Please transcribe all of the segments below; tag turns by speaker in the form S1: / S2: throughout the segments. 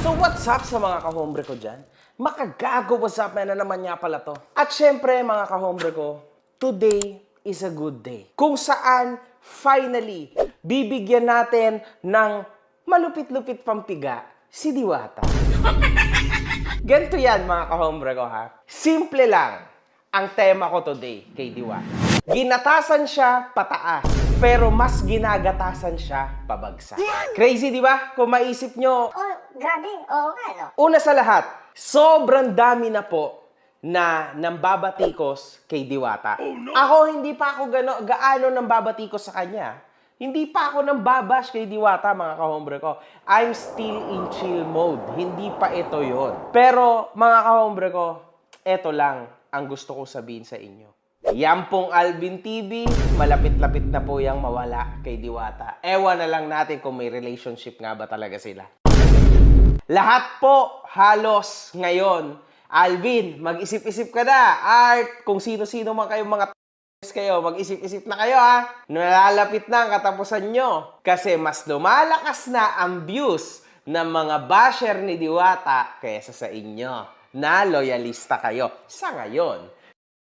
S1: So what's up sa mga kahombre ko dyan? Makagago, what's up man na naman nga pala to. At syempre mga kahombre ko, today is a good day. Kung saan, finally, bibigyan natin ng malupit-lupit pampiga si Diwata. Ganito yan mga kahombre ko ha. Simple lang ang tema ko today kay Diwata. Ginatasan siya pataas, pero mas ginagatasan siya pabagsak. Crazy, di ba? Kung maisip nyo.
S2: Oh, grabe. Oo nga, no?
S1: Una sa lahat, sobrang dami na po na nambabatikos kay Diwata. Ako, hindi pa ako gaano nambabatikos sa kanya. Hindi pa ako nambabash kay Diwata, mga kahombre ko. I'm still in chill mode. Hindi pa ito yon. Pero, mga kahombre ko, ito lang ang gusto ko sabihin sa inyo. Yan pong Alvin TV, malapit-lapit na po yung mawala kay Diwata. Ewan na lang natin kung may relationship nga ba talaga sila. Lahat po, halos ngayon, Alvin, mag-isip-isip ka na. Art, kung sino-sino man kayong mga kayo, mag-isip-isip na kayo ha. Nalalapit na ang katapusan nyo. Kasi mas lumalakas na ang views ng mga basher ni Diwata kaysa sa inyo na loyalista kayo sa ngayon.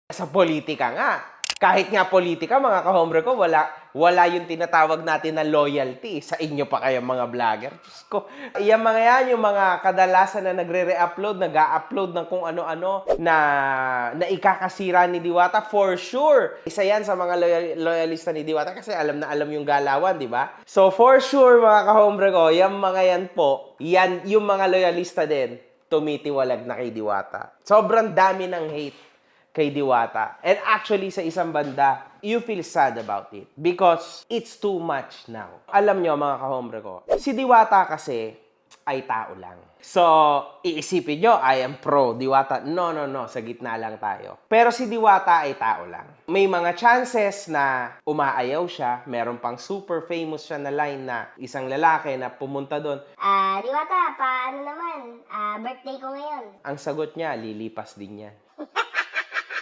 S1: Sa politika nga. Kahit nga politika, mga kahombre ko, wala yung tinatawag natin na loyalty. Sa inyo pa kayo mga vlogger. Diyos ko. Yung mga yan, yung mga kadalasan na nagre-re-upload, nag-a-upload ng kung ano-ano na ikakasira ni Diwata, for sure. Isa yan sa mga loyalista ni Diwata kasi alam na alam yung galawan, di ba? So for sure, mga kahombre ko, yung mga yan po, yan yung mga loyalista din, tumitiwalag na kay Diwata. Sobrang dami ng hate kay Diwata. And actually, sa isang banda, you feel sad about it because it's too much now. Alam nyo, mga kahombre ko, si Diwata kasi ay tao lang. So, iisipin nyo, I am pro Diwata. No. Sa gitna lang tayo. Pero si Diwata ay tao lang. May mga chances na umaayaw siya. Meron pang super famous siya na line na isang lalaki na pumunta doon.
S2: Diwata, paano naman? Birthday ko ngayon.
S1: Ang sagot niya, lilipas din yan.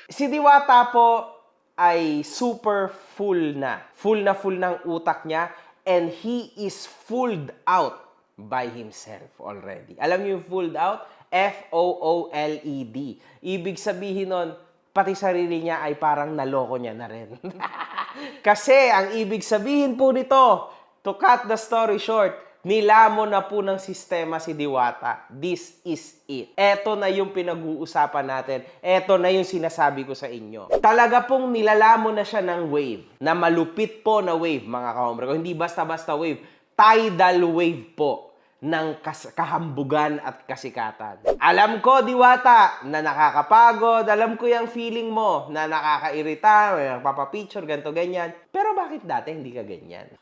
S1: Si Diwata po ay super full na. Full ng utak niya and he is fooled out by himself already. Alam niyo yung fooled out? F-O-O-L-E-D. Ibig sabihin nun, pati sarili niya ay parang naloko niya na rin. Kasi ang ibig sabihin po nito, to cut the story short, nilamon na po ng sistema si Diwata. This is it. Eto na yung pinag-uusapan natin. Eto na yung sinasabi ko sa inyo. Talaga pong nilalamon na siya ng wave. Na malupit po na wave, mga kahombre ko. Hindi basta-basta wave. Tidal wave po ng kahambugan at kasikatan. Alam ko, Diwata, na nakakapagod. Alam ko yung feeling mo na nakakairita, may nagpapapicture, ganito, ganyan. Pero bakit dati hindi ka ganyan?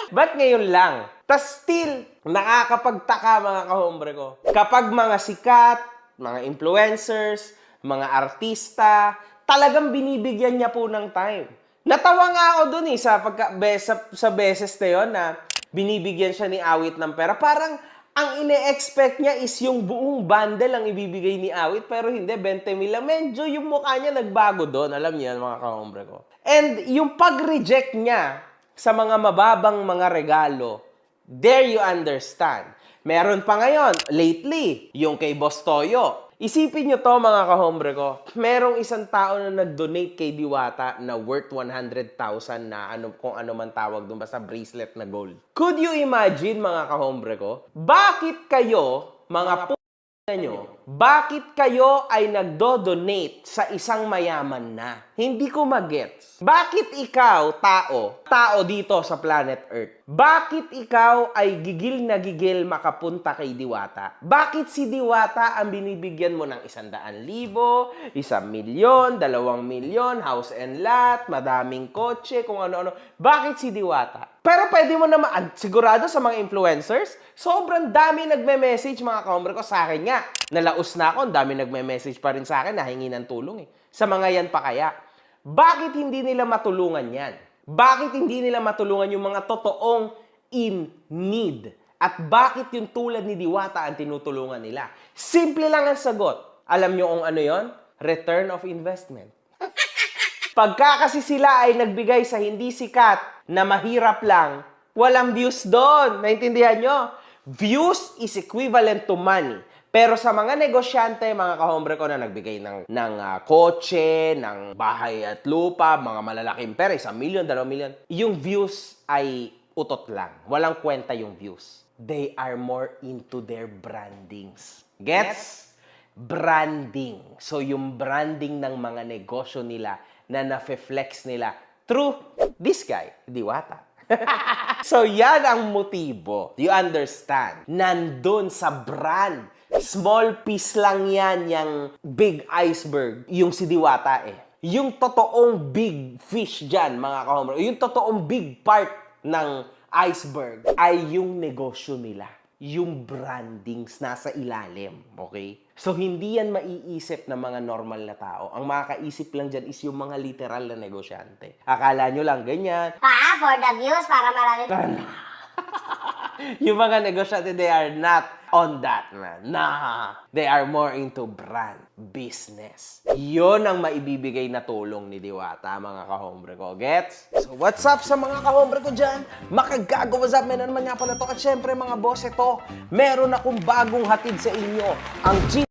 S1: Ba't ngayon lang? Tas still, nakakapagtaka mga kahombre ko. Kapag mga sikat, mga influencers, mga artista, talagang binibigyan niya po ng time. Natawa nga ako dun sa beses na yun na binibigyan siya ni Awit ng pera. Parang ang ine-expect niya is yung buong bundle ang ibibigay ni Awit, pero hindi, 20 mil lang. Medyo yung mukha niya nagbago doon. Alam niyo yan, mga kahombre ko. And yung pag-reject niya sa mga mababang mga regalo, there you understand. Meron pa ngayon, lately, yung kay Boss Toyo. Isipin nyo to, mga kahombre ko, merong isang tao na nag-donate kay Diwata na worth 100,000 na kung ano man tawag doon, basta bracelet na gold. Could you imagine, mga kahombre ko, bakit kayo, mga nyo, bakit kayo ay nagdo-donate sa isang mayaman na? Hindi ko magets. Bakit ikaw, tao dito sa planet Earth, bakit ikaw ay gigil na gigil makapunta kay Diwata? Bakit si Diwata ang binibigyan mo ng 100,000, 1,000,000, 2,000,000, house and lot, madaming kotse, kung ano-ano? Bakit si Diwata? Pero pwede mo naman, sigurado sa mga influencers, sobrang dami nagme-message, mga kahombre ko, sa akin nga. Nalaos na ako, ang dami nagme-message pa rin sa akin, nahingi ng tulong eh. Sa mga yan pa kaya. Bakit hindi nila matulungan yan? Bakit hindi nila matulungan yung mga totoong in need? At bakit yung tulad ni Diwata ang tinutulungan nila? Simple lang ang sagot. Alam nyo kung ano yon? Return of investment. Pagka kasi sila ay nagbigay sa hindi sikat na mahirap lang, walang views doon. Naintindihan nyo? Views is equivalent to money. Pero sa mga negosyante, mga kahombre ko na nagbigay ng kotse, ng bahay at lupa, mga malalaking pera, 1 million, 2 million, yung views ay utot lang. Walang kwenta yung views. They are more into their brandings. Gets? Branding. So, yung branding ng mga negosyo nila na nafe-flex nila through this guy, Diwata. So, yan ang motibo. You understand? Nandun sa brand. Small piece lang yan, yung big iceberg, yung si Diwata eh. Yung totoong big fish dyan, mga kahombre, yung totoong big part ng iceberg ay yung negosyo nila. Yung brandings nasa ilalim, okay? So, hindi yan maiisip ng mga normal na tao. Ang makakaisip lang dyan is yung mga literal na negosyante. Akala nyo lang ganyan.
S2: For the views, para marami.
S1: Yung mga negosyante, they are not on that, man. Nah. They are more into brand, business. Yun ang maibibigay na tulong ni Diwata, mga kahombre ko. Gets? So, what's up sa mga kahombre ko dyan? Makagago, what's up? May na naman nga pala to. At syempre, mga boss, ito, meron akong bagong hatid sa inyo. Ang G